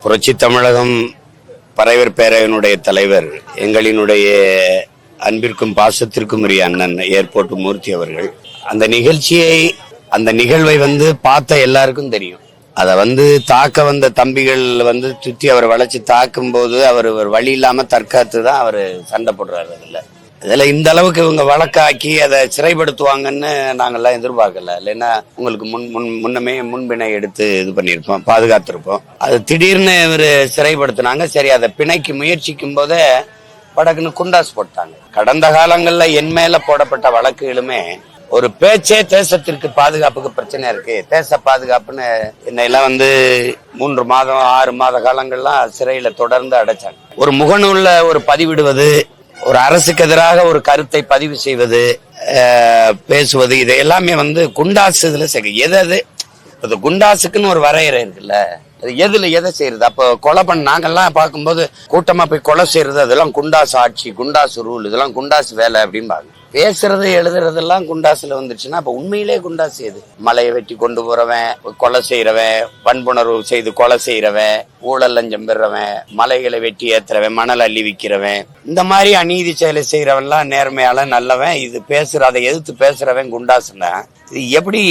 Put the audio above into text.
புரட்சி தமிழகம் பறையர் பேரவையினுடைய தலைவர், எங்களினுடைய அன்பிற்கும் பாசத்திற்கும் உரிய அண்ணன் ஏர்போர்ட் மூர்த்தி அவர்கள் அந்த நிகழ்வை பார்த்த எல்லாருக்கும் தெரியும். அதை தாக்க வந்த தம்பிகள் சுத்தி அவர் வளைச்சு தாக்கும் போது அவர் வழி இல்லாம தற்காத்து தான் அவர் சண்டை போடுறாரு. இதுல இந்த அளவுக்கு இவங்க வழக்காக்கி அதை சிறைப்படுத்துவாங்கன்னு நாங்கெல்லாம் எதிர்பார்க்கல. இல்லைன்னா உங்களுக்கு முன்னமே முன்பிணை எடுத்து இது பண்ணியிருப்போம், பாதுகாத்திருப்போம். அது திடீர்னு இவரு சிறைப்படுத்தினாங்க. சரி, அதை பிணைக்கு முயற்சிக்கும் போதே படக்குன்னு குண்டாஸ் போட்டாங்க. கடந்த காலங்கள்ல என் மேல போடப்பட்ட வழக்குகளுமே ஒரு பேச்சே தேசத்திற்கு பாதுகாப்புக்கு பிரச்சனை இருக்கு, தேச பாதுகாப்புன்னு என்னையெல்லாம் 3 மாதம் 6 மாத காலங்கள்லாம் சிறையில தொடர்ந்து அடைச்சாங்க. ஒரு முகநூல்ல ஒரு பதிவிடுவது, ஒரு அரசுக்கு எதிராக ஒரு கருத்தை பதிவு செய்வது, பேசுவது, இது எல்லாமே குண்டாசு இதுல எது குண்டாசுக்குன்னு ஒரு வரையறை இருக்குல்ல, எதை செய்யறது? அப்போ கொலை நாங்கெல்லாம் பார்க்கும்போது கூட்டமா போய் கொலை செய்யறது, அதெல்லாம் குண்டாசு ஆட்சி, குண்டாசு ரூல், இதெல்லாம் குண்டாசு வேலை அப்படிம்பாங்க. பேசுறது எழுதுறதெல்லாம் குண்டாசுல வந்துருச்சுன்னா அப்ப உண்மையிலே குண்டாசு எது? மலையை வெட்டி கொண்டு போறவன், கொலை செய்யறவன், வன்புணர்வு செய்து கொலை செய்யறவன், ஊழல் லஞ்சம் பெறவன், மலைகளை வெட்டி ஏத்துறவன், மணல் அள்ளி விக்கிறவன், இந்த மாதிரி அநீதி செயலை செய்யறவன்லாம் நேர்மையால நல்லவன். இது அதை எதிர்த்து பேசுறவன் குண்டாசுன்னா இது எப்படி